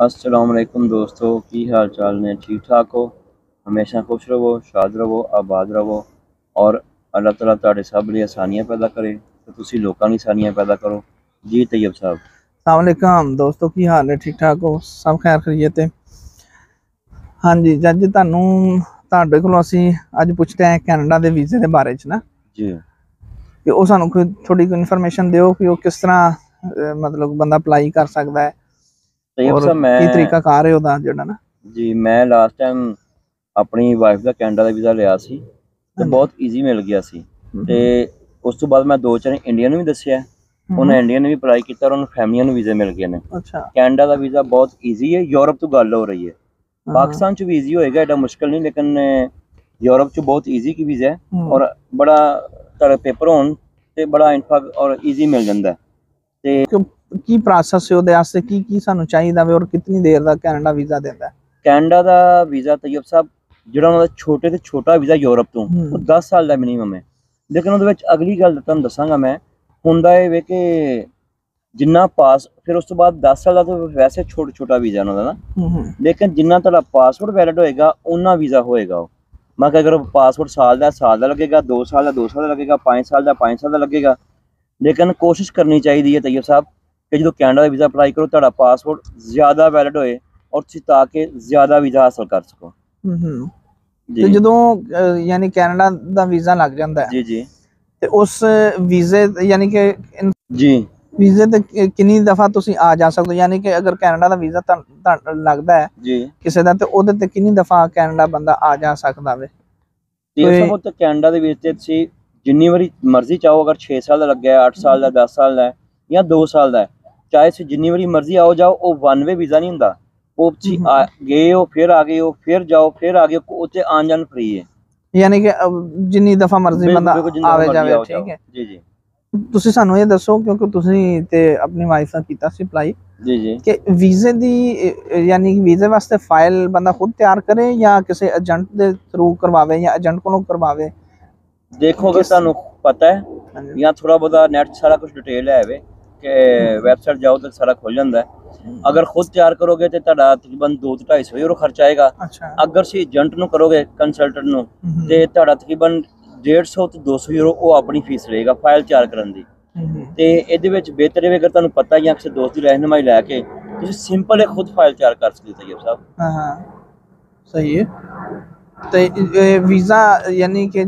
अस्सलाम वालेकुम दोस्तों, की हाल चाल ने? ठीक ठाक हो? हमेशा खुश रहो, शाद रहो, आबाद रहो और अल्लाह ताला तुहाडे सब लिए आसानियां पैदा करे तो तुसी लोकां लई आसानियां पैदा करो। जी तैयब साहब। सलामकुम दोस्तों, की हाल है? ठीक ठाक हो? सब खैर खरीयत है? हाँ जी, जज ਤੁਹਾਡੇ ਕੋਲੋਂ ਅਸੀਂ ਅੱਜ ਪੁੱਛਦੇ ਹਾਂ ਕੈਨੇਡਾ ਦੇ ਵੀਜ਼ੇ ਦੇ ਬਾਰੇ ਚ ਨਾ जी ਕਿ ਉਹ ਸਾਨੂੰ ਕੋਈ ਥੋੜੀ ਕੋਈ ਇਨਫੋਰਮੇਸ਼ਨ ਦਿਓ ਕਿ ਉਹ ਕਿਸ ਤਰ੍ਹਾਂ ਮਤਲਬ ਬੰਦਾ ਅਪਲਾਈ ਕਰ ਸਕਦਾ ਹੈ तैयब ਔਰ साहब, ਕੀ मैं ਤਰੀਕਾ ਕਾਰ ਹੈ ਉਹਦਾ ਜਿਹੜਾ ਨਾ। जी मैं लास्ट टाइम अपनी वाइफ का कैनेडा का वीज़ा लिया सी ते ਹਾਂਜੀ। बहुत ईजी मिल गया सी ते उस तो बाद मैं दो चार इंडियन भी दसिया, उन्हें इंडियन भी अप्लाई किया और उन्हें फैमिलियां नूं वीज़े मिल गए ने। अच्छा। कैनेडा का वीज़ा बहुत ईजी है, यूरोप तो गल हो रही है। पाकिस्तान च भी ईजी होएगा, एडा मुश्किल नहीं, लेकिन यूरोप च बहुत ईजी की वीज़ा है और बड़ा सारे पेपर होन ते बड़ा इंफा और ईजी मिल जाता है। ते ਕੀ ਪ੍ਰੋਸੈਸ ਹੈ ਉਹਦੇ ਵਾਸਤੇ, ਕੀ ਸਾਨੂੰ ਚਾਹੀਦਾ ਵੇ ਔਰ ਕਿੰਨੀ ਦੇਰ ਦਾ ਕੈਨੇਡਾ ਵੀਜ਼ਾ ਦਿੰਦਾ ਹੈ? कैनेडा का वीज़ा तैयब साहब ਜਿਹੜਾ ਉਹਨਾਂ ਦਾ ਛੋਟੇ ਤੋਂ ਛੋਟਾ ਵੀਜ਼ਾ ਯੂਰਪ ਤੋਂ ਉਹ 10 ਸਾਲ ਦਾ ਮਿਨੀਮਮ ਹੈ। ਲੇਕਿਨ ਉਹਦੇ ਵਿੱਚ ਅਗਲੀ ਗੱਲ ਤੁਹਾਨੂੰ ਦੱਸਾਂਗਾ ਮੈਂ, ਹੁੰਦਾ ਇਹ ਵੇ ਕਿ ਜਿੰਨਾ ਪਾਸ ਫਿਰ ਉਸ ਤੋਂ ਬਾਅਦ 10 ਸਾਲ ਦਾ ਤਾਂ ਵੈਸੇ ਛੋਟਾ ਵੀਜ਼ਾ ਉਹਨਾਂ ਦਾ ਨਾ, ਲੇਕਿਨ ਜਿੰਨਾ ਤੁਹਾਡਾ ਪਾਸਪੋਰਟ ਵੈਲਿਡ ਹੋਏਗਾ ਉਹਨਾਂ ਵੀਜ਼ਾ ਹੋਏਗਾ ਉਹ। ਮੈਂ ਕਿਹਾ ਅਗਰ ਪਾਸਪੋਰਟ ਸਾਲ ਦਾ ਲੱਗੇਗਾ, 2 ਸਾਲ ਦਾ 2 ਸਾਲ ਦਾ ਲੱਗੇਗਾ, 5 ਸਾਲ ਦਾ 5 ਸਾਲ ਦਾ ਲੱਗੇਗਾ। ਲੇਕਿਨ ਕੋਸ਼ਿਸ਼ ਕਰਨੀ ਚਾਹੀਦੀ ਹੈ ਤੈयब ਸਾਹਿਬ ਕਿ ਜਦੋਂ ਕੈਨੇਡਾ ਦਾ ਵੀਜ਼ਾ ਅਪਲਾਈ ਕਰੋ ਤੁਹਾਡਾ ਪਾਸਪੋਰਟ ਜ਼ਿਆਦਾ ਵੈਲਿਡ ਹੋਏ ਔਰ ਤੁਸੀਂ ਤਾਂ ਕਿ ਜ਼ਿਆਦਾ ਵੀਜ਼ਾ ਹਾਸਲ ਕਰ ਸਕੋ। ਤੇ ਜਦੋਂ ਯਾਨੀ ਕੈਨੇਡਾ ਦਾ ਵੀਜ਼ਾ ਲੱਗ ਜਾਂਦਾ ਹੈ ਜੀ ਜੀ ਤੇ ਉਸ ਵੀਜ਼ੇ ਯਾਨੀ ਕਿ ਜੀ ਵੀਜ਼ੇ ਤੇ ਕਿੰਨੀ ਦਫਾ ਤੁਸੀਂ ਆ ਜਾ ਸਕਦੇ ਹੋ? ਯਾਨੀ ਕਿ ਅਗਰ ਕੈਨੇਡਾ ਦਾ ਵੀਜ਼ਾ ਤਾਂ ਲੱਗਦਾ ਹੈ ਜੀ ਕਿਸੇ ਦਾ ਤੇ ਉਹਦੇ ਤੇ ਕਿੰਨੀ ਦਫਾ ਕੈਨੇਡਾ ਬੰਦਾ ਆ ਜਾ ਸਕਦਾ ਵੇ? ਤੇ ਸਭ ਤੋਂ ਕੈਨੇਡਾ ਦੇ ਵਿੱਚ ਤੇ ਤੁਸੀਂ ਜਿੰਨੀ ਵਾਰੀ ਮਰਜ਼ੀ ਚਾਹੋ, ਅਗਰ 6 ਸਾਲ ਦਾ ਲੱਗਿਆ, 8 ਸਾਲ ਦਾ, 10 ਸਾਲ ਦਾ ਜਾਂ 2 ਸਾਲ ਦਾ, ਚਾਹੇ ਤੁਸੀਂ ਜਿੰਨੀ ਵਾਰੀ ਮਰਜ਼ੀ ਆਓ ਜਾਓ, ਉਹ ਵਨ ਵੇ ਵੀਜ਼ਾ ਨਹੀਂ ਹੁੰਦਾ। ਉਹ ਤੁਸੀਂ ਗਏ ਹੋ ਫਿਰ ਆ ਗਏ ਹੋ ਫਿਰ ਜਾਓ ਫਿਰ ਆ ਗਏ ਹੋ, ਉੱਥੇ ਆਉਣ ਜਾਣ ਫ੍ਰੀ ਹੈ। ਯਾਨੀ ਕਿ ਜਿੰਨੀ ਦਫਾ ਮਰਜ਼ੀ ਬੰਦਾ ਆਵੇ ਜਾਵੇ, ਠੀਕ ਹੈ ਜੀ ਜੀ। ਤੁਸੀਂ ਸਾਨੂੰ ਇਹ ਦੱਸੋ, ਕਿਉਂਕਿ ਤੁਸੀਂ ਤੇ ਆਪਣੀ ਵਾਈਫ ਦਾ ਕੀਤਾ ਸੀ ਅਪਲਾਈ, ਜੀ ਜੀ, ਕਿ ਵੀਜ਼ੇ ਦੀ ਯਾਨੀ ਵੀਜ਼ੇ ਵਾਸਤੇ ਫਾਈਲ ਬੰਦਾ ਖੁਦ ਤਿਆਰ ਕਰੇ ਜਾਂ ਕਿਸੇ ਏਜੰਟ ਦੇ ਥਰੂ ਕਰਵਾਵੇ ਜਾਂ ਏਜੰਟ ਕੋਲੋਂ ਕਰਵਾਵੇ? ਦੇਖੋ ਅਗਰ ਤੁਹਾਨੂੰ ਪਤਾ ਹੈ ਜਾਂ ਥੋੜਾ ਬਹੁਤਾ ਨੈਟ ਸਾਰਾ ਕੁਝ ਡਿਟੇਲ ਹੈ ਵੇ ਕਿ ਵੈਬਸਾਈਟ ਜਾਓ ਤਾਂ ਸਾਰਾ ਖੁੱਲ ਜਾਂਦਾ ਹੈ। अगर खुद तैयार करोगे तो ਤੁਹਾਡਾ तकरीबन 200-250 यूरो खर्चा आएगा। अगर ਤੁਸੀਂ ਏਜੰਟ ਨੂੰ ਕਰੋਗੇ, ਕੰਸਲਟੈਂਟ ਨੂੰ, ਤੇ ਤੁਹਾਡਾ तकरीबन 150 ਤੋਂ 200 यूरो ਉਹ ਆਪਣੀ ਫੀਸ ਰਹੇਗਾ ਫਾਈਲ ਤਿਆਰ ਕਰਨ ਦੀ। ਤੇ ਇਹਦੇ ਵਿੱਚ ਬਿਹਤਰ ਹੈ ਅਗਰ ਤੁਹਾਨੂੰ ਪਤਾ ਜਾਂ ਕਿਸੇ ਦੋਸਤ ਦੀ ਰਹਿਨੁਮਾਈ ਲੈ ਕੇ ਤੁਸੀਂ ਸਿੰਪਲ ਖੁਦ ਫਾਈਲ ਤਿਆਰ ਕਰ ਸਕਦੇ ਹੋ ਤੈयब ਸਾਹਿਬ। ਹਾਂ ਹਾਂ ਸਹੀ ਹੈ। ਤੇ ਵੀਜ਼ਾ ਯਾਨੀ ਕਿ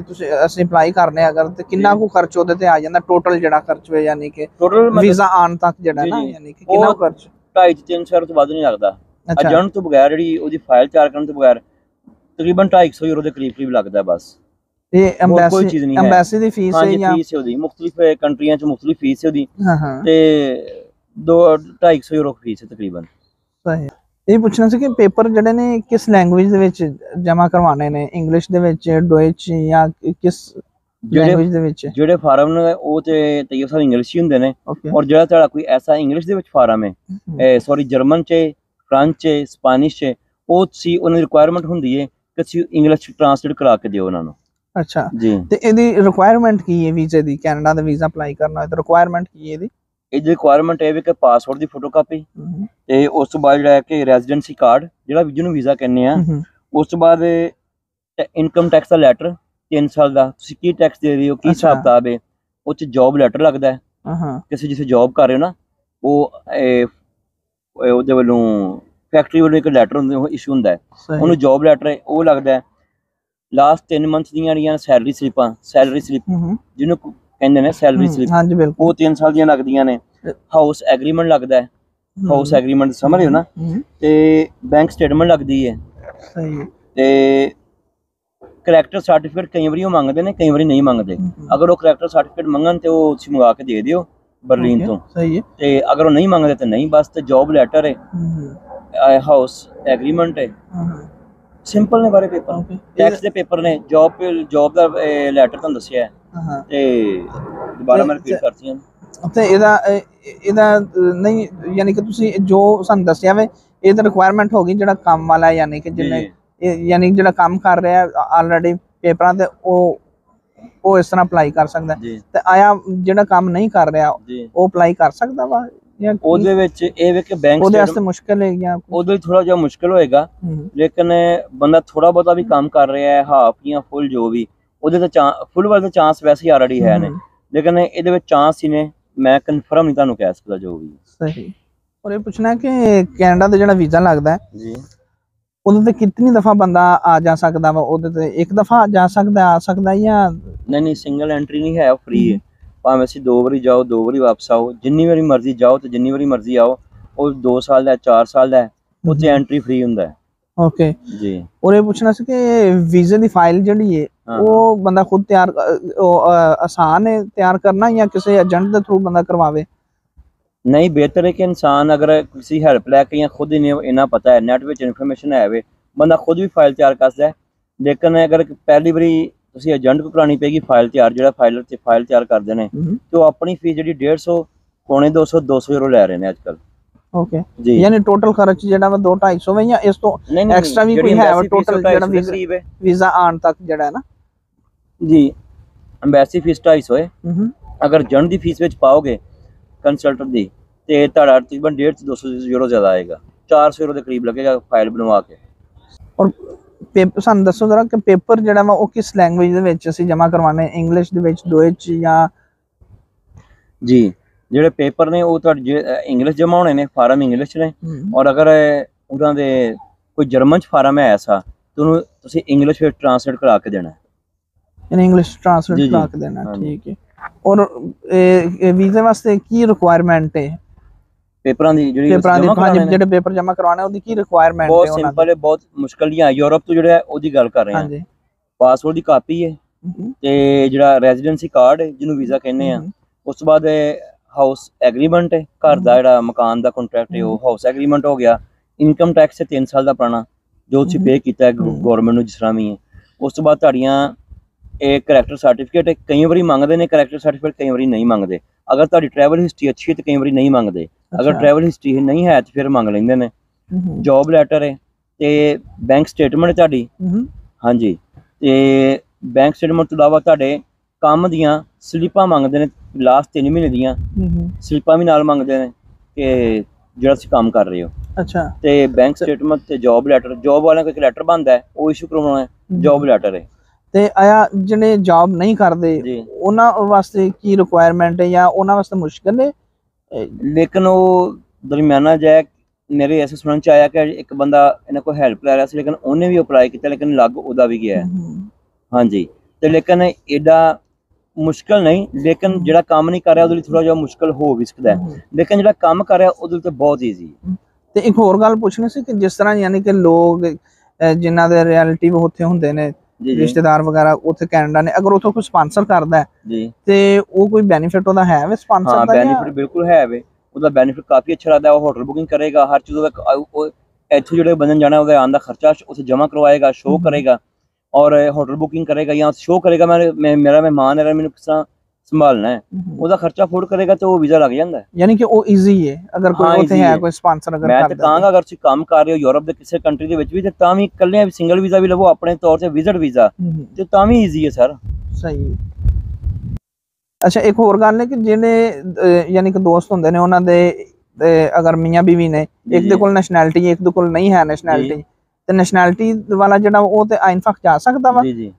ਤੁਸੀਂ ਅਸੀਂ ਅਪਲਾਈ ਕਰਨੇ ਅਗਰ ਤੇ ਕਿੰਨਾ ਕੁ ਖਰਚ ਉਹਦੇ ਤੇ ਆ ਜਾਂਦਾ? ਟੋਟਲ ਜਿਹੜਾ ਖਰਚ ਹੋਏ ਯਾਨੀ ਕਿ ਵੀਜ਼ਾ ਆਉਣ ਤੱਕ ਜਿਹੜਾ ਨਾ, ਯਾਨੀ ਕਿ ਕਿੰਨਾ ਖਰਚ? 250-300 ਤੋਂ ਵੱਧ ਨਹੀਂ ਲੱਗਦਾ। ਏਜੰਟ ਤੋਂ ਬਗੈਰ ਜਿਹੜੀ ਉਹਦੀ ਫਾਈਲ ਤਿਆਰ ਕਰਨ ਤੋਂ ਬਗੈਰ तकरीबन 250 यूरो ਦੇ ਕਰੀਬ ਲੱਗਦਾ ਬਸ। ਇਹ ਐਮਬੈਸੀ ਦੀ ਫੀਸ ਹੈ ਜਾਂ ਫੀਸ ਹੈ ਉਹਦੀ? ਮੁxtਲਿਫ ਕੰਟਰੀਆਂ ਚ ਮੁxtਲਿਫ ਫੀਸ ਹੈ ਉਹਦੀ। ਤੇ 250 यूरो ਫੀਸ ਹੈ ਤਕਰੀਬਨ। ਸਹੀ। ਇਹ ਪੁੱਛਣਾ ਸੀ ਕਿ ਪੇਪਰ ਜਿਹੜੇ ਨੇ ਕਿਸ ਲੈਂਗੁਏਜ ਦੇ ਵਿੱਚ ਜਮ੍ਹਾਂ ਕਰਵਾਉਣੇ ਨੇ? ਇੰਗਲਿਸ਼ ਦੇ ਵਿੱਚ, ਡੋਇਚ ਜਾਂ ਕਿਸ ਲੈਂਗੁਏਜ ਦੇ ਵਿੱਚ? ਜਿਹੜੇ ਫਾਰਮ ਨੇ ਉਹ ਤੇ ਤੈयब ਸਾਹਿਬ ਇੰਗਲਿਸ਼ ਹੀ ਹੁੰਦੇ ਨੇ, ਔਰ ਜਿਹੜਾ ਤੁਹਾਡਾ ਕੋਈ ਐਸਾ ਇੰਗਲਿਸ਼ ਦੇ ਵਿੱਚ ਫਾਰਮ ਹੈ, ਸੌਰੀ ਜਰਮਨ ਚ, ਫ੍ਰੈਂਚ ਚ, ਸਪੈਨਿਸ਼ ਚ, ਉਹ ਤੁਸੀਂ ਉਹਨਾਂ ਦੀ ਰਿਕੁਆਇਰਮੈਂਟ ਹੁੰਦੀ ਹੈ ਕਿ ਤੁਸੀਂ ਇੰਗਲਿਸ਼ ਚ ਟ੍ਰਾਂਸਲੇਟ ਕਰਾ ਕੇ ਦਿਓ ਉਹਨਾਂ ਨੂੰ। ਅੱਛਾ ਜੀ। ਤੇ ਇਹਦੀ ਰਿਕੁਆਇਰਮੈਂਟ ਕੀ ਹੈ ਵੀਜ਼ੇ ਦੀ? ਕੈਨੇਡਾ ਦਾ ਵੀਜ਼ਾ ਅਪਲਾਈ ਕਰਨਾ ਹੈ ਤਾਂ ਰਿਕੁਆਇਰਮੈਂਟ ਕੀ ਹੈ ਇਹਦੀ? ਇਹਦੀ ਰਿਕੁਆਇਰਮੈਂਟ ਇਹ ਵੀ ਕਿ ਪਾਸਪੋਰਟ ਦੀ ਫੋਟੋਕਾਪੀ ਤੇ ਉਸ ਤੋਂ ਬਾਅਦ ਜਿਹੜਾ ਹੈ ਕਿ ਰੈਜ਼ੀਡੈਂਸੀ ਕਾਰਡ ਜਿਹੜਾ ਜਿਹਨੂੰ ਵੀਜ਼ਾ ਕਹਿੰਦੇ ਆ, ਉਸ ਤੋਂ ਬਾਅਦ ਇਨਕਮ ਟੈਕਸ ਦਾ ਲੈਟਰ 3 ਸਾਲ ਦਾ, ਤੁਸੀਂ ਕੀ ਟੈਕਸ ਦੇ ਰਹੇ ਹੋ, ਕੀ ਹਿਸਾਬ ਕਿਤਾਬ ਹੈ, ਉਹ 'ਚ ਜੋਬ ਲੈਟਰ ਲੱਗਦਾ ਹੈ, ਕਿਸੇ ਜਿੱਥੇ ਜੋਬ ਕਰ ਰਹੇ ਹੋ ਨਾ ਉਹ ਉਹਦੇ ਵੱਲੋਂ ਫੈਕਟਰੀ ਵੱਲੋਂ ਇੱਕ ਲੈਟਰ ਹੁੰਦਾ ਉਹ ਇਸ਼ੂ ਹੁੰਦਾ ਹੈ, ਉਹਨੂੰ ਜੋਬ ਲੈਟਰ ਹੈ ਉਹ ਲੱਗਦਾ ਹੈ। ਲਾਸਟ 3 ਮੰਥ ਦੀਆਂ ਜਿਹੜੀਆਂ ਸੈਲਰੀ ਸਲਿੱਪਾਂ, ਸੈਲਰੀ ਸਲਿੱਪ ਜਿਹਨੂੰ ਕਹਿੰਦੇ ਨੇ ਸੈਲਰੀ ਸਲਿੱਪ, ਉਹ 3 ਸਾਲ ਦੀਆਂ ਲੱਗਦੀਆਂ ਨੇ। ਹਾਊਸ ਐਗਰੀਮੈਂਟ ਲੱਗਦਾ ਹੈ, ਹਾਊਸ ਐਗਰੀਮੈਂਟ ਸਮਝ ਰਹੇ ਹੋ ਨਾ, ਤੇ ਬੈਂਕ ਸਟੇਟਮੈਂਟ ਲੱਗਦੀ ਹੈ, ਤੇ ਕਰੈਕਟਰ ਸਰਟੀਫਿਕੇਟ ਕਈ ਵਾਰੀ ਉਹ ਮੰਗਦੇ ਨੇ, ਕਈ ਵਾਰੀ ਨਹੀਂ ਮੰਗਦੇ। ਅਗਰ ਉਹ ਕਰੈਕਟਰ ਸਰਟੀਫਿਕੇਟ ਮੰਗਣ ਤੇ ਉਹ ਤੁਸੀਂ ਮੰਗਾ ਕੇ ਦੇ ਦਿਓ ਬਰਲਿਨ ਤੋਂ, ਤੇ ਅਗਰ ਉਹ ਨਹੀਂ ਮੰਗਦੇ ਤੇ ਨਹੀਂ ਬਸ। ਤੇ ਜੋਬ ਲੈਟਰ ਹੈ, ਹਾਊਸ ਐਗਰੀਮੈਂਟ ਹੈ, ਸਿੰਪਲ ਨੇ ਬਾਰੇ ਪੇਪਰ, ਟੈਕਸ ਦੇ ਪੇਪਰ ਨੇ, ਜੋਬ ਦਾ ਲੈਟਰ ਤੁਹਾਨੂੰ ਦੱਸਿਆ ਤੇ ਦੁਬਾਰਾ ਮੈਂ ਰਿਪੀਟ ਕਰਤੀ ਹਾਂ। ਤੇ ਇਹਦਾ ਨਹੀਂ ਯਾਨੀ ਕਿ ਤੁਸੀਂ ਜੋ ਸਾਨੂੰ ਦੱਸਿਆ ਵੇ ਇਹ ਤਾਂ ਰਿਕੁਆਇਰਮੈਂਟ ਹੋ ਗਈ ਜਿਹੜਾ ਕੰਮ ਵਾਲਾ, ਯਾਨੀ ਕਿ ਜਿਹਨੇ ਯਾਨੀ ਜਿਹੜਾ ਕੰਮ ਕਰ ਰਿਹਾ ਆਲਰੇਡੀ ਪੇਪਰਾਂ ਤੇ ਉਹ ਇਸ ਤਰ੍ਹਾਂ ਅਪਲਾਈ ਕਰ ਸਕਦਾ। ਤੇ ਆਇਆ ਜਿਹੜਾ ਕੰਮ ਨਹੀਂ ਕਰ ਰਿਹਾ ਉਹ ਅਪਲਾਈ ਕਰ ਸਕਦਾ ਵਾ ਜਾਂ ਉਹਦੇ ਵਿੱਚ ਇਹ ਵੇ ਕਿ ਬੈਂਕ ਉਹਦੇ ਵਾਸਤੇ ਮੁਸ਼ਕਲ ਹੈ ਜਾਂ ਉਹਦੇ ਲਈ ਥੋੜਾ ਜਿਹਾ ਮੁਸ਼ਕਲ ਹੋਏਗਾ, ਲੇਕਿਨ ਬੰਦਾ ਥੋੜਾ ਬਹੁਤਾ ਵੀ ਕੰਮ ਕਰ ਰਿਹਾ ਹੈ, ਹਾਫ ਜਾਂ ਫੁੱਲ ਜੋ ਵੀ, ਉਹਦੇ ਤੇ ਫੁੱਲ ਵਾਲੇ ਚਾਂਸ ਵੈਸੇ ਹੀ ਆਲਰੇਡੀ ਹੈ ਨੇ, ਲੇਕਿਨ ਇਹਦੇ ਵਿੱਚ ਚਾਂਸ ਹੀ ਨੇ, ਮੈਂ ਕਨਫਰਮ ਨਹੀਂ ਤੁਹਾਨੂੰ ਕਹਿ ਸਕਦਾ ਜੋ ਵੀ। ਸਹੀ। और ये पूछना है कि कैनेडा ਦਾ ਜਿਹੜਾ ਵੀਜ਼ਾ ਲੱਗਦਾ ਹੈ ਜੀ, ਉਹਦੇ ਤੇ ਕਿੰਨੀ ਦਫਾ ਬੰਦਾ ਆ ਜਾ ਸਕਦਾ ਵਾ? ਉਹਦੇ ਤੇ ਇੱਕ ਦਫਾ ਜਾ ਸਕਦਾ, ਆ ਸਕਦਾ ਜਾਂ ਨਹੀਂ ਸਿੰਗਲ ਐਂਟਰੀ ਨਹੀਂ ਹੈ, ਉਹ ਫ੍ਰੀ ਹੈ। ਭਾਵੇਂ ਅਸੀਂ 2 ਵਾਰੀ ਜਾਓ 2 ਵਾਰੀ ਵਾਪਸ ਆਓ, ਜਿੰਨੀ ਵਾਰੀ ਮਰਜ਼ੀ ਜਾਓ ਤੇ ਜਿੰਨੀ ਵਾਰੀ ਮਰਜ਼ੀ ਆਓ। ਉਹ 2 ਸਾਲ ਦਾ 4 ਸਾਲ ਦਾ ਉੱਥੇ ਐਂਟਰੀ ਫ੍ਰੀ ਹੁੰਦਾ ਹੈ। ਓਕੇ ਜੀ। और ये पूछना ਸੀ ਕਿ ਵੀਜ਼ੇ ਦੀ ਫਾਈਲ ਜਿਹੜੀ ਹੈ ਉਹ ਬੰਦਾ ਖੁਦ ਤਿਆਰ, ਆਸਾਨ ਹੈ ਤਿਆਰ ਕਰਨਾ ਜਾਂ ਕਿਸੇ ਏਜੰਟ ਦੇ ਥਰੂ ਬੰਦਾ ਕਰਵਾਵੇ? नहीं, बेहतर है कि इंसान अगर किसी हेल्प लैके या खुद ही इन्ना पता है, नेट में इन्फॉर्मेशन है वे, बंदा खुद भी फाइल तैयार कर सकता है। लेकिन अगर पहली बारी तुसी एजेंट को करानी पेगी फाइल तैयार, जो फाइल तैयार करते हैं तो अपनी फीस जी 150 पौने 200 यूरो लै रहे हैं अजकल। ओके जी, यानी टोटल खर्च जेड़ा वा 200-250 वे या इस तो एक्स्ट्रा भी कोई है टोटल जेड़ा वीजा आन तक जेड़ा है ना? जी, एम्बेसी फीस 250 है। अगर एजेंट दी फीस विच पाओगे कंसल्टेंट दी ते ਤੁਹਾਡਾ ਤਕਰੀਬਨ 150 ਤੋਂ 200 ਯੂਰੋ ਜ਼ਿਆਦਾ ਆਏਗਾ, 400 ਯੂਰੋ ਦੇ ਕਰੀਬ ਲੱਗੇਗਾ ਫਾਈਲ ਬਣਵਾ ਕੇ। ਔਰ ਪੇਪਰ ਸਾਨੂੰ ਦੱਸੋ ਜ਼ਰਾ ਕਿ ਪੇਪਰ ਜਿਹੜਾ ਵਾ ਉਹ ਕਿਸ ਲੈਂਗੁਏਜ ਦੇ ਵਿੱਚ ਅਸੀਂ ਜਮ੍ਹਾਂ ਕਰਵਾਉਣੇ, ਇੰਗਲਿਸ਼ ਦੇ ਵਿੱਚ, ਡੋਇਚ ਜਾਂ? ਜੀ, ਜਿਹੜੇ ਪੇਪਰ ਨੇ ਉਹ ਤੁਹਾਡੇ ਇੰਗਲਿਸ਼ ਜਮ੍ਹਾਂ ਹੋਣੇ ਨੇ, ਫਾਰਮ ਇੰਗਲਿਸ਼ ਨੇ। ਔਰ ਅਗਰ ਉਹਨਾਂ ਦੇ ਕੋਈ ਜਰਮਨ ਚ ਫਾਰਮ ਹੈ ਐਸਾ ਤਾਂ ਉਹਨੂੰ ਤੁਸੀਂ ਇੰਗਲਿਸ਼ ਵਿੱਚ ਟ੍ਰਾਂਸਲੇਟ ਕਰਾ ਕੇ ਦੇਣਾ, ਯਾਨੀ ਇੰਗਲਿਸ਼ ਟ੍ਰਾਂਸਲੇਟ ਕਰਾ ਕੇ ਦੇਣਾ। ਠੀਕ ਹੈ। और वीजे वास्ते की रिक्वायरमेंट है पेपरां दी? ਜਿਹੜੇ ਪੇਪਰ ਜਮਾ ਕਰਵਾਉਣੇ ਉਹਦੀ ਕੀ ਰਿਕੁਆਇਰਮੈਂਟ ਹੈ? ਬਹੁਤ ਸਿੰਪਲ ਹੈ, ਬਹੁਤ ਮੁਸ਼ਕਲ ਨਹੀਂ ਹੈ। ਯੂਰਪ ਤੋਂ ਜਿਹੜਾ ਉਹਦੀ ਗੱਲ ਕਰ ਰਹੇ ਹਾਂ। ਪਾਸਪੋਰਟ ਦੀ ਕਾਪੀ ਹੈ ਤੇ ਜਿਹੜਾ ਰੈਜ਼ੀਡੈਂਸੀ ਕਾਰਡ ਹੈ ਜਿਹਨੂੰ ਵੀਜ਼ਾ ਕਹਿੰਦੇ ਆ, ਉਸ ਤੋਂ ਬਾਅਦ ਹਾਊਸ ਐਗਰੀਮੈਂਟ ਹੈ, ਘਰ ਦਾ ਜਿਹੜਾ ਮਕਾਨ ਦਾ ਕੰਟਰੈਕਟ ਹੈ ਉਹ ਹਾਊਸ ਐਗਰੀਮੈਂਟ ਹੋ ਗਿਆ। ਇਨਕਮ ਟੈਕਸ ਹੈ 3 ਸਾਲ ਦਾ ਪੁਰਾਣਾ ਜੋ ਤੁਸੀਂ ਪੇ ਕੀਤਾ ਹੈ ਗਵਰਨਮੈਂਟ ਨੂੰ ਜਿਸ ਤਰ੍ਹਾਂ ਵੀ ਹੈ। ਉਸ ਤੋਂ ਬਾਅਦ ਤੁਹਾਡੀਆਂ ਇਹ ਕਰੈਕਟਰ ਸਰਟੀਫਿਕੇਟ ਕਈ ਵਾਰੀ ਮੰਗਦੇ ਨੇ, ਕਰੈਕਟਰ ਸਰਟੀਫਿਕੇਟ ਕਈ ਵਾਰੀ ਨਹੀਂ ਮੰਗਦੇ। ਅਗਰ ਤੁਹਾਡੀ ਟਰੈਵਲ ਹਿਸਟਰੀ ਅੱਛੀ ਹੈ ਤੇ ਕਈ ਵਾਰੀ ਨਹੀਂ ਮੰਗਦੇ, ਅਗਰ ਟਰੈਵਲ ਹਿਸਟਰੀ ਨਹੀਂ ਹੈ ਤੇ ਫਿਰ ਮੰਗ ਲੈਂਦੇ ਨੇ। ਜੌਬ ਲੈਟਰ ਹੈ ਤੇ ਬੈਂਕ ਸਟੇਟਮੈਂਟ ਤੁਹਾਡੀ, ਹਾਂਜੀ, ਤੇ ਬੈਂਕ ਸਟੇਟਮੈਂਟ ਤੋਂ ਇਲਾਵਾ ਤੁਹਾਡੇ ਕੰਮ ਦੀਆਂ ਸਲਿੱਪਾਂ ਮੰਗਦੇ ਨੇ, ਲਾਸਟ 3 ਮਹੀਨੇ ਦੀਆਂ ਸਲਿੱਪਾਂ ਵੀ ਨਾਲ ਮੰਗਦੇ ਨੇ ਕਿ ਜਿਹੜਾ ਤੁਸੀਂ ਕੰਮ ਕਰ ਰਹੇ ਹੋ। ਅੱਛਾ। ਤੇ ਬੈਂਕ ਸਟੇਟਮੈਂਟ ਤੇ ਜੌਬ ਲੈਟਰ, ਜੌਬ ਵਾਲਿਆਂ ਕੋਲ ਇੱਕ ਲੈਟਰ ਬਣਦਾ ਹੈ ਉਹ ਇਸ਼ੂ ਕਰਵਾਉਣਾ ਹੈ, ਜੌਬ ਲੈਟਰ ਹੈ। ਤੇ ਆਇਆ ਜਿਹੜੇ ਜੌਬ ਨਹੀਂ ਕਰਦੇ ਉਹਨਾਂ ਵਾਸਤੇ ਕੀ ਰਿਕੁਆਇਰਮੈਂਟ ਹੈ ਜਾਂ ਉਹਨਾਂ ਵਾਸਤੇ ਮੁਸ਼ਕਲ ਹੈ? ਲੇਕਿਨ ਉਹ ਦਰਮਿਆਨਾ ਜਿਹਾ ਮੇਰੇ ਐਸੇ ਸੁਣਨ ਚ ਆਇਆ ਕਿ ਇੱਕ ਬੰਦਾ ਇਹਨਾਂ ਕੋਲ ਹੈਲਪ ਲੈ ਰਿਹਾ ਸੀ, ਲੇਕਿਨ ਉਹਨੇ ਵੀ ਅਪਲਾਈ ਕੀਤਾ ਲੇਕਿਨ ਲੱਗ ਉਹਦਾ ਵੀ ਗਿਆ। ਹਾਂਜੀ, ਤੇ ਲੇਕਿਨ ਏਡਾ ਮੁਸ਼ਕਲ ਨਹੀਂ, ਲੇਕਿਨ ਜਿਹੜਾ ਕੰਮ ਨਹੀਂ ਕਰ ਰਿਹਾ ਉਹਦੇ ਲਈ ਥੋੜਾ ਜਿਹਾ ਮੁਸ਼ਕਲ ਹੋ ਵੀ ਸਕਦਾ ਹੈ, ਲੇਕਿਨ ਜਿਹੜਾ ਕੰਮ ਕਰ ਰਿਹਾ ਉਹਦੇ ਲਈ ਤਾਂ ਬਹੁਤ ਈਜ਼ੀ ਹੈ। ਤੇ ਇੱਕ ਹੋਰ ਗੱਲ ਪੁੱਛਣੀ ਸੀ ਕਿ ਜਿਸ ਤਰ੍ਹਾਂ ਯਾਨੀ ਕਿ ਲੋਕ ਜਿਨ੍ਹਾਂ ਦੇ ਰਿਲੇਟਿਵ ਉੱਥੇ ਹੁੰਦੇ ਨੇ, ਰਿਸ਼ਤੇਦਾਰ ਵਗੈਰਾ ਉੱਥੇ ਕੈਨੇਡਾ ਨੇ, ਅਗਰ ਉੱਥੋਂ ਕੋਈ ਸਪਾਂਸਰ ਕਰਦਾ ਤੇ ਉਹ ਕੋਈ ਬੈਨੀਫਿਟ ਉਹਦਾ ਹੈ ਵੇ ਸਪਾਂਸਰ ਦਾ? ਹਾਂ, ਬੈਨੀਫਿਟ ਬਿਲਕੁਲ ਹੈ ਵੇ, ਉਹਦਾ ਬੈਨੀਫਿਟ ਕਾਫੀ ਅੱਛਾ ਲੱਗਦਾ। ਉਹ ਹੋਟਲ ਬੁਕਿੰਗ ਕਰੇਗਾ, ਹਰ ਚੀਜ਼ ਉਹਦਾ, ਇੱਥੋਂ ਜਿਹੜੇ ਬੰਦੇ ਜਾਣਾ ਉਹਦਾ ਆਉਣ ਦਾ ਖਰਚਾ ਉੱਥੇ ਜਮ੍ਹਾਂ ਕਰਵਾਏਗਾ, ਸ਼ੋਅ ਕਰੇਗਾ ਔਰ ਹੋਟਲ ਬੁਕਿੰਗ ਕਰੇਗਾ ਜਾਂ ਸ਼ੋਅ ਕਰੇਗਾ ਮੇਰਾ ਮਹਿਮਾਨ ਹੈ, ਮੈਨੂੰ ਕਿਸ ਤਰ੍ਹਾਂ ਸੰਭਾਲਣਾ ਹੈ, ਉਹਦਾ ਖਰਚਾ ਅਫੋਰਡ ਕਰੇਗਾ ਤੇ ਉਹ ਵੀਜ਼ਾ ਲੱਗ ਜਾਂਦਾ ਹੈ। ਯਾਨੀ ਕਿ ਉਹ ਈਜ਼ੀ ਹੈ ਅਗਰ ਕੋਈ ਉੱਥੇ ਹੈ ਕੋਈ ਸਪਾਂਸਰ ਅਗਰ ਕਰਦਾ। ਮੈਂ ਤਾਂ ਕਹਾਂਗਾ ਅਗਰ ਤੁਸੀਂ ਕੰਮ ਕਰ ਰਹੇ ਹੋ ਯੂਰਪ ਦੇ ਕਿਸੇ ਕੰਟਰੀ ਦੇ ਵਿੱਚ ਵੀ ਤੇ ਤਾਂ ਵੀ ਇਕੱਲੇ ਸਿੰਗਲ ਵੀਜ਼ਾ ਵੀ ਲਵੋ ਆਪਣੇ ਤੌਰ ਤੇ, ਵਿਜ਼ਿਟ ਵੀਜ਼ਾ, ਤੇ ਤਾਂ ਵੀ ਈਜ਼ੀ ਹੈ ਸਰ। ਸਹੀ। ਅੱਛਾ, ਇੱਕ ਹੋਰ ਗੱਲ ਹੈ ਕਿ ਜਿਹੜੇ ਯਾਨੀ ਕਿ ਦੋਸਤ ਹੁੰਦੇ ਨੇ ਉਹਨਾਂ ਦੇ ਅਗਰ ਮੀਆਂ ਬੀਵੀ ਨੇ, ਇੱਕ ਦੇ ਕੋਲ ਨੈਸ਼ਨੈਲਿਟੀ ਇੱਕ ਦੇ ਕੋਲ ਨਹੀਂ ਹੈ ਨੈਸ਼ਨੈਲਿਟੀ, ਤੇ ਨੈਸ਼ਨੈਲਿਟੀ ਵਾਲਾ ਜਿਹੜਾ ਉਹ ਤੇ ਆਇਨ ਫਕ ਜਾ ਸਕਦਾ ਵਾ? ਜੀ ਜੀ,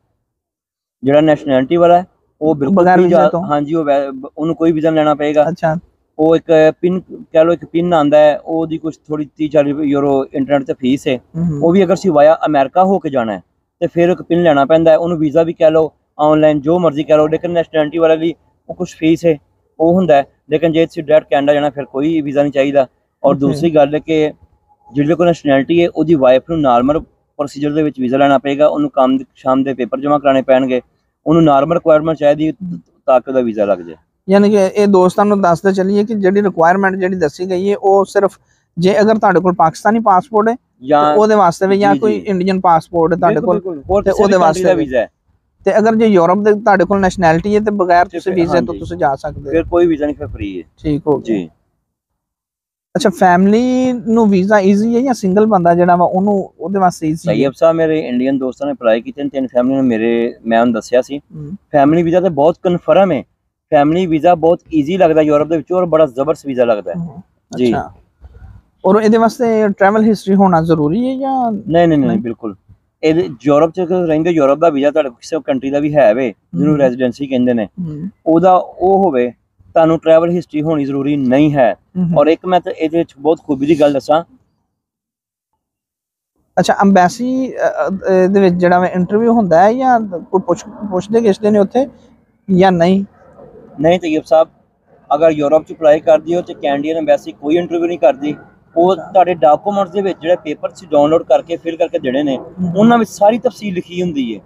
ਜਿਹੜਾ ਨੈਸ਼ਨੈਲਿਟੀ ਵਾਲਾ ਉਹ ਬਿਲਕੁਲ ਹਾਂਜੀ, ਉਹਨੂੰ ਕੋਈ ਵੀਜ਼ਾ ਲੈਣਾ ਪਏਗਾ। ਅੱਛਾ। ਉਹ ਇੱਕ ਪਿਨ ਕਹਿ ਲਓ, ਇੱਕ ਪਿਨ ਆਉਂਦਾ ਹੈ, ਉਹਦੀ ਕੁਛ ਥੋੜੀ 30-40 ਯੂਰੋ ਇੰਟਰਨੈਟ ਤੇ ਫੀਸ ਹੈ। ਉਹ ਵੀ ਅਗਰ ਅਸੀਂ ਵਾਇਆ ਅਮਰੀਕਾ ਹੋ ਕੇ ਜਾਣਾ ਹੈ ਤੇ ਫਿਰ ਇੱਕ ਪਿਨ ਲੈਣਾ ਪੈਂਦਾ ਹੈ, ਉਹਨੂੰ ਵੀਜ਼ਾ ਵੀ ਕਹਿ ਲਓ, ਆਨਲਾਈਨ ਜੋ ਮਰਜ਼ੀ ਕਹਿ ਲਓ, ਲੇਕਿਨ ਨੈਸ਼ਨੈਲਿਟੀ ਵਾਲੇ ਲਈ ਉਹ ਕੁਛ ਫੀਸ ਹੈ ਉਹ ਹੁੰਦਾ ਹੈ। ਲੇਕਿਨ ਜੇ ਤੁਸੀਂ ਡਾਇਰੈਕਟ ਕੈਨੇਡਾ ਜਾਣਾ ਫਿਰ ਕੋਈ ਵੀਜ਼ਾ ਨਹੀਂ ਚਾਹੀਦਾ। ਔਰ ਦੂਸਰੀ ਗੱਲ ਹੈ ਕਿ ਜਿਹੜੇ ਕੋਲ ਨੈਸ਼ਨੈਲਿਟੀ ਹੈ ਉਹਦੀ ਵਾਈਫ ਨੂੰ ਨਾਰਮਲ ਪ੍ਰੋਸੀਜਰ ਦੇ ਵਿੱਚ ਵੀਜ਼ਾ ਲੈਣਾ ਪਏਗਾ, ਉਹਨੂੰ ਕੰਮ ਸ਼ਾਮ ਦੇ ਪੇਪਰ ਜਮ੍ਹਾਂ ਕਰਾਉਣੇ ਪੈਣਗੇ, ਉਹਨੂੰ ਨਾਰਮਲ ਰਿਕੁਆਇਰਮੈਂਟ ਚਾਹੀਦੀ ਤਾਂ ਕਿ ਉਹਦਾ ਵੀਜ਼ਾ ਲੱਗ ਜਾਏ। ਯਾਨੀ ਕਿ ਇਹ ਦੋਸਤਾਂ ਨੂੰ ਦੱਸਦੇ ਚੱਲੀਏ ਕਿ ਜਿਹੜੀ ਰਿਕੁਆਇਰਮੈਂਟ ਜਿਹੜੀ ਦੱਸੀ ਗਈ ਹੈ ਉਹ ਸਿਰਫ ਜੇ ਅਗਰ ਤੁਹਾਡੇ ਕੋਲ ਪਾਕਿਸਤਾਨੀ ਪਾਸਪੋਰਟ ਹੈ ਜਾਂ ਉਹਦੇ ਵਾਸਤੇ ਵੀ, ਜਾਂ ਕੋਈ ਇੰਡੀਅਨ ਪਾਸਪੋਰਟ ਹੈ ਤੁਹਾਡੇ ਕੋਲ ਤੇ ਉਹਦੇ ਵਾਸਤੇ ਵੀਜ਼ਾ ਹੈ। ਤੇ ਅਗਰ ਜੇ ਯੂਰਪ ਦੇ ਤੁਹਾਡੇ ਕੋਲ ਨੈਸ਼ਨੈਲਿਟੀ ਹੈ ਤੇ ਬਗੈਰ ਤੁਸੀਂ ਵੀਜ਼ੇ ਤੋਂ ਤੁਸੀਂ ਜਾ ਸਕਦੇ ਹੋ, ਫਿਰ ਕੋਈ ਵੀਜ਼ਾ ਨਹੀਂ, ਫਿਰ ਫ੍ਰੀ ਹੈ। ਠੀਕ ਹੋ ਜੀ। ਅੱਛਾ, ਫੈਮਿਲੀ ਨੂੰ ਵੀਜ਼ਾ ਈਜ਼ੀ ਹੈ ਜਾਂ ਸਿੰਗਲ ਬੰਦਾ ਜਿਹੜਾ ਵਾ ਉਹਨੂੰ ਉਹਦੇ ਵਾਸਤੇ ਈਜ਼ੀ ਹੈ? ਸਹੀ ਸਾਹਿਬ, ਮੇਰੇ ਇੰਡੀਅਨ ਦੋਸਤਾਂ ਨੇ ਅਪਲਾਈ ਕੀਤੇ ਨੇ, 3 ਫੈਮਿਲੀ ਨੂੰ ਮੈਂ ਉਹਨੂੰ ਦੱਸਿਆ ਸੀ। ਫੈਮਿਲੀ ਵੀਜ਼ਾ ਤੇ ਬਹੁਤ ਕਨਫਰਮ ਹੈ, ਫੈਮਿਲੀ ਵੀਜ਼ਾ ਬਹੁਤ ਈਜ਼ੀ ਲੱਗਦਾ ਯੂਰਪ ਦੇ ਵਿੱਚ ਔਰ ਬੜਾ ਜ਼ਬਰਦਸਤ ਵੀਜ਼ਾ ਲੱਗਦਾ ਹੈ। जी। अच्छा और ਇਹਦੇ ਵਾਸਤੇ ट्रैवल हिस्ट्री होना ਜ਼ਰੂਰੀ ਹੈ ਜਾਂ नहीं बिल्कुल ਇਹ ਯੂਰਪ ਚ ਰਹਿੰਦੇ ਯੂਰਪ ਦਾ ਵੀਜ਼ਾ ਤੁਹਾਡੇ ਕਿਸੇ ਕੰਟਰੀ ਦਾ ਵੀ ਹੈ ਵੇ ਜਿਹਨੂੰ ਰੈਜ਼ੀਡੈਂਸੀ ਕਹਿੰਦੇ ਨੇ ਉਹਦਾ ਉਹ ਹੋਵੇ ਤੁਹਾਨੂੰ ਟਰੈਵਲ ਹਿਸਟਰੀ ਹੋਣੀ ਜ਼ਰੂਰੀ ਨਹੀਂ ਹੈ ਔਰ ਇੱਕ ਮੈਂ ਤਾਂ ਇਹਦੇ ਵਿੱਚ ਬਹੁਤ ਖੂਬੀ ਦੀ ਗੱਲ ਦੱਸਾਂ ਅੱਛਾ ਅੰਬੈਸੀ ਦੇ ਵਿੱਚ ਜਿਹੜਾ ਵੇ ਇੰਟਰਵਿਊ ਹੁੰਦਾ ਹੈ ਜਾਂ ਕੋਈ ਪੁੱਛਦੇ ਕਿਸਦੇ ਨੇ ਉੱਥੇ ਜਾਂ ਨਹੀਂ ਤੈयब ਸਾਹਿਬ ਅਗਰ ਯੂਰਪ ਚ ਅਪਲਾਈ ਕਰਦੀ ਹੋ ਤੇ ਕੈਨੇਡੀਅਨ ਅੰਬੈਸੀ ਕੋਈ ਇੰਟਰਵਿਊ ਨਹੀਂ ਕਰਦੀ ਉਹ ਤੁਹਾਡੇ ਡਾਕੂਮੈਂਟਸ ਦੇ ਵਿੱਚ ਜਿਹੜੇ ਪੇਪਰ ਤੁਸੀਂ ਡਾਊਨਲੋਡ ਕਰਕੇ ਫਿਲ ਕਰਕੇ ਦੇਣੇ ਨੇ ਉਹਨਾਂ ਵਿੱਚ ਸਾਰੀ ਤਫਸੀਲ ਲਿਖੀ ਹੁੰਦੀ ਹੈ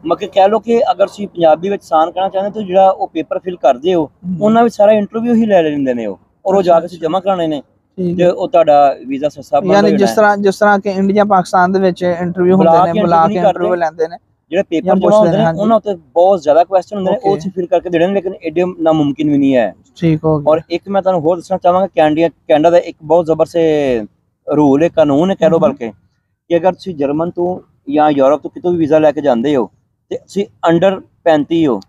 ਮਤਲਬ ਕਹਿ ਲਓ ਕਿ ਅਗਰ ਤੁਸੀਂ ਪੰਜਾਬੀ ਵਿੱਚ ਆਸਾਨ ਕਰਨਾ ਚਾਹੁੰਦੇ ਤਾਂ ਜਿਹੜਾ ਉਹ ਪੇਪਰ ਫਿਲ ਕਰਦੇ ਹੋ ਉਹਨਾਂ ਵਿੱਚ ਸਾਰਾ ਇੰਟਰਵਿਊ ਹੀ ਲੈ ਲੈਂਦੇ ਨੇ ਉਹ ਔਰ ਉਹ ਜਾ ਕੇ ਤੁਸੀਂ ਜਮ੍ਹਾਂ ਕਰਾਣੇ ਨੇ ਤੇ ਉਹ ਤੁਹਾਡਾ ਵੀਜ਼ਾ ਸਸਤਾ ਬਣ ਯਾਨੀ ਜਿਸ ਤਰ੍ਹਾਂ ਕਿ ਇੰਡੀਆ ਪਾਕਿਸਤਾਨ ਦੇ ਵਿੱਚ ਇੰਟਰਵਿਊ ਹੁੰਦੇ ਨੇ ਬੁਲਾ ਕੇ ਇੰਟਰਵਿਊ ਲੈਂਦੇ ਨੇ ਜਿਹੜੇ ਪੇਪਰ ਜਮ੍ਹਾਂ ਹੁੰਦੇ ਨੇ ਉਹਨਾਂ ਉੱਤੇ ਬਹੁਤ ਜ਼ਿਆਦਾ ਕੁਐਸਚਨ ਹੁੰਦੇ ਨੇ ਉਹ ਤੁਸੀਂ ਫਿਲ ਕਰਕੇ ਦੇਣੇ ਨੇ ਲੇਕਿਨ ਏਡੇ ਨਾਮੁਮਕਿਨ ਵੀ ਨਹੀਂ ਹੈ ਠੀਕ ਹੋ ਗਿਆ ਔਰ ਇੱਕ ਮੈਂ ਤੁਹਾਨੂੰ ਹੋਰ ਦੱਸਣਾ ਚਾਹਾਂਗਾ ਕੈਨੇਡਾ ਦਾ ਇੱਕ ਬਹੁਤ ਜ਼ਬਰਦਸਤ ਰੂਲ ਹੈ ਕਾਨੂੰਨ ਹੈ ਕਹਿ ਲਓ ਬਲਕਿ ਕਿ ਅਗਰ ਤੁਸੀਂ ਜਰਮਨ ਤੋਂ ਜਾਂ ਯੂਰਪ ਤੋਂ ਕਿਤੋਂ ਵੀ ਵੀਜ਼ਾ ਲੈ ਕੇ ਜਾਂਦੇ ਹੋ ਤੇ ਤੁਸੀਂ ਅੰਡਰ 35 ਹੋ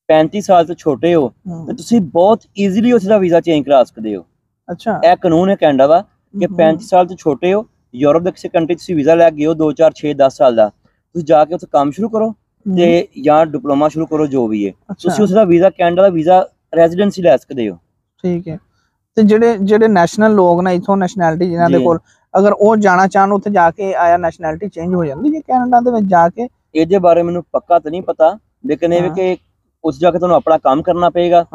35 ਸਾਲ ਤੋਂ ਛੋਟੇ ਹੋ ਤੇ ਤੁਸੀਂ ਬਹੁਤ ਈਜ਼ੀਲੀ ਉਸ ਦਾ ਵੀਜ਼ਾ ਚੇਂਜ ਕਰਾ ਸਕਦੇ ਹੋ ਅੱਛਾ ਇਹ ਕਾਨੂੰਨ ਹੈ ਕੈਨੇਡਾ ਦਾ ਕਿ 35 ਸਾਲ ਤੋਂ ਛੋਟੇ ਹੋ ਯੂਰਪ ਦੇ ਕਿਸੇ ਕੰਟਰੀ ਤੁਸੀਂ ਵੀਜ਼ਾ ਲੈ ਕੇ ਗਏ ਹੋ 2 4 6 10 ਸਾਲ ਦਾ ਤੁਸੀਂ ਜਾ ਕੇ ਉੱਥੇ ਕੰਮ ਸ਼ੁਰੂ ਕਰੋ ਤੇ ਜਾਂ ਡਿਪਲੋਮਾ ਸ਼ੁਰੂ ਕਰੋ ਜੋ ਵੀ ਹੈ ਤੁਸੀਂ ਉਸ ਦਾ ਵੀਜ਼ਾ ਕੈਨੇਡਾ ਦਾ ਵੀਜ਼ਾ ਰੈਜ਼ੀਡੈਂਸੀ ਲੈ ਸਕਦੇ ਹੋ ਠੀਕ ਹੈ ਤੇ ਜਿਹੜੇ ਨੈਸ਼ਨਲ ਲੋਕ ਨੇ ਇਥੋਂ ਨੈਸ਼ਨੈਲਿਟੀ ਜਿਨ੍ਹਾਂ ਦੇ ਕੋਲ ਅਗਰ ਉਹ ਜਾਣਾ ਚਾਹਣ ਉੱਥੇ ਜਾ ਕੇ ਆਇਆ ਨੈਸ਼ਨੈਲਿਟੀ ਚੇਂਜ ਹੋ ਜਾਂਦੀ ਹੈ ਕੈਨੇਡਾ ਦੇ ਵਿੱਚ ਜਾ ਕੇ ਇਹਦੇ ਬਾਰੇ ਮੈਨੂੰ ਪੱਕਾ ਤਾਂ ਨਹੀਂ ਪਤਾ ਲੇਕਿਨ ਇਹ ਕਿ ਉਸ ਜਾ ਕੇ ਤੁਹਾਨੂੰ ਆਪਣਾ ਕੰਮ ਕਰਨਾ ਪਏਗਾ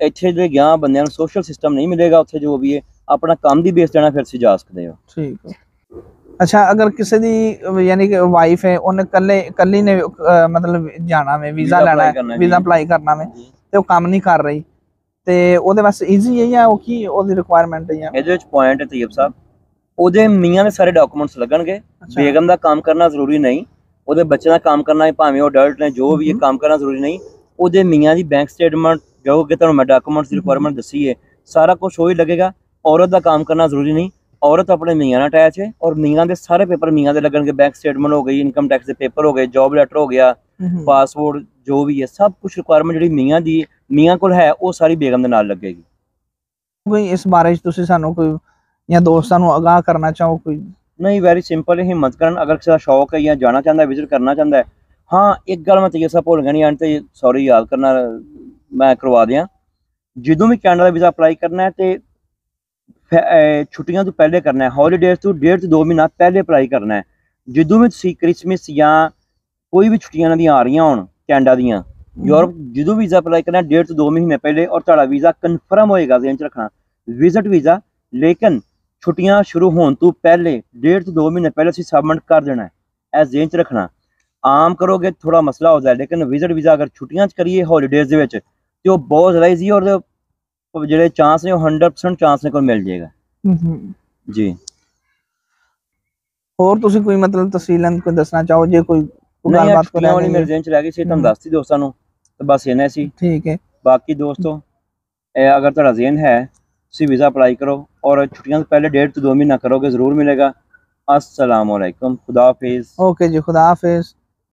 ਇੱਥੇ ਦੇ ਗਿਆ ਬੰਦਿਆਂ ਨੂੰ ਸੋਸ਼ਲ ਸਿਸਟਮ ਨਹੀਂ ਮਿਲੇਗਾ ਉੱਥੇ ਜੋ ਵੀ ਹੈ ਆਪਣਾ ਕੰਮ ਦੀ ਬੇਸ ਦੇਣਾ ਫਿਰ ਤੁਸੀਂ ਜਾ ਸਕਦੇ ਹੋ ਠੀਕ ਹੈ अच्छा अगर किसी दी यानी कि वाइफ है उन्हें कल्ली ने मतलब जाना में वीज़ा लेना है वीज़ा अप्लाई करना में ते वो काम नहीं कर रही ते ओदे वास्ते इजी है या की ओदी रिक्वायरमेंट है या ਇਹਦੇ ਵਿੱਚ ਪੁਆਇੰਟ ਹੈ ਤैयब ਸਾਹਿਬ ਉਹਦੇ ਮੀਆਂ ਦੇ ਸਾਰੇ ਡਾਕੂਮੈਂਟਸ ਲੱਗਣਗੇ ਬੇਗਮ ਦਾ ਕੰਮ ਕਰਨਾ ਜ਼ਰੂਰੀ ਨਹੀਂ ਉਹਦੇ ਬੱਚੇ ਦਾ ਕੰਮ ਕਰਨਾ ਹੈ ਭਾਵੇਂ ਉਹ ਅਡਲਟ ਨੇ ਜੋ ਵੀ ਇਹ ਕੰਮ ਕਰਨਾ ਜ਼ਰੂਰੀ ਨਹੀਂ ਉਹਦੇ ਮੀਆਂ ਦੀ ਬੈਂਕ ਸਟੇਟਮੈਂਟ ਜੋ ਕਿ ਤੁਹਾਨੂੰ ਮੈਂ ਡਾਕੂਮੈਂਟਸ ਦੀ ਰਿਕੁਆਇਰਮੈਂਟ ਦੱਸੀ ਹੈ ਸਾਰਾ ਕੁਝ ਉਹੀ ਲੱਗੇਗਾ ਔਰਤ ਦਾ ਕੰਮ ਕਰਨਾ ਜ਼ਰੂਰੀ ਨਹੀਂ औरत अपने मियाँ नाल अटैच है और मियाँ के सारे पेपर मियाँ के लगन के बैंक स्टेटमेंट हो गई इनकम टैक्स के पेपर हो गए जॉब लैटर हो गया पासपोर्ट जो भी है सब कुछ रिक्वायरमेंट जी मियाँ दी मियाँ को है वो सारी बेगम के नाल लगेगी कोई इस बारे तुसी सानू कोई या दोस्तां नू आगाह करना चाहो कोई नहीं वेरी सिंपल है हिम्मत करन अगर किसी का शौक है या जाना चाहता है विजिट करना चाहता है हाँ एक गल मैं तैयब साहब भुल गया नहीं एंड ते सॉरी याद करना मैं करवा दियां जदों भी कैनेडा दा वीज़ा अप्लाई करना है तो छुट्टियां तो पहले करना है हॉलीडेज तो 1.5 ਤੋਂ 2 ਮਹੀਨਾ ਪਹਿਲੇ ਅਪਲਾਈ ਕਰਨਾ ਹੈ ਜਦੋਂ ਵੀ ਤੁਸੀਂ ਕ੍ਰਿਸਮਸ ਜਾਂ ਕੋਈ ਵੀ ਛੁੱਟੀਆਂ ਦੀਆਂ ਆ ਰਹੀਆਂ ਹੋਣ ਕੈਨੇਡਾ ਦੀਆਂ ਯੂਰਪ ਜਦੋਂ ਵੀਜ਼ਾ ਅਪਲਾਈ ਕਰਨਾ 1.5 ਤੋਂ 2 ਮਹੀਨੇ ਪਹਿਲੇ ਔਰ ਤੁਹਾਡਾ ਵੀਜ਼ਾ ਕਨਫਰਮ ਹੋਏਗਾ ਜ਼ੇਨ ਚ ਰੱਖਣਾ ਵਿਜ਼ਿਟ ਵੀਜ਼ਾ ਲੇਕਿਨ ਛੁੱਟੀਆਂ ਸ਼ੁਰੂ ਹੋਣ ਤੋਂ ਪਹਿਲੇ 1.5 ਤੋਂ 2 ਮਹੀਨੇ ਪਹਿਲੇ ਤੁਸੀਂ ਸਬਮਿਟ ਕਰ ਦੇਣਾ ਹੈ ਇਹ ਜ਼ੇਨ ਚ ਰੱਖਣਾ ਆਮ ਕਰੋਗੇ ਥੋੜਾ ਮਸਲਾ ਹੋ ਜਾਏ ਲੇਕਿਨ ਵਿਜ਼ਿਟ ਵੀਜ਼ਾ ਅਗਰ ਛੁੱਟੀਆਂ ਚ ਕਰੀਏ ਹੌਲੀਡੇਜ਼ ਦੇ ਵਿੱਚ ਤੇ ਉਹ ਬਹੁਤ ਜ਼ਿਆਦਾ ਈਜ਼ੀ ਔਰ ਜਿਹੜੇ ਚਾਂਸ ਨੇ ਉਹ 100% ਚਾਂਸ ਨੇ ਕੋਲ ਮਿਲ ਜਾਏਗਾ ਜੀ ਹੋਰ ਤੁਸੀਂ ਕੋਈ ਮਤਲਬ ਤਫਸੀਲਨ ਕੋਈ ਦੱਸਣਾ ਚਾਹੋ ਜੇ ਕੋਈ ਗੱਲਬਾਤ ਕਰਨੀ ਹੋਣੀ ਮੇਰੇ ਜ਼ਿਹਨ ਚ ਰਹਿ ਗਈ ਸੀ ਤੁਹਾਨੂੰ ਦੱਸਤੀ ਦੋਸਤਾਂ ਨੂੰ ਤੇ ਬਸ ਇਹਨੇ ਸੀ ਠੀਕ ਹੈ ਬਾਕੀ ਦੋਸਤੋ ਅਗਰ ਤੁਹਾਡਾ ਜ਼ਿਹਨ ਹੈ ਤੁਸੀਂ ਵੀਜ਼ਾ ਅਪਲਾਈ ਕਰੋ और छुट्टियां से पहले 1.5 ਤੋਂ 2 महीना करोगे जरूर मिलेगा। अस्सलाम वालेकुम, खुदा हाफिज। ओके जी, खुदा हाफिज।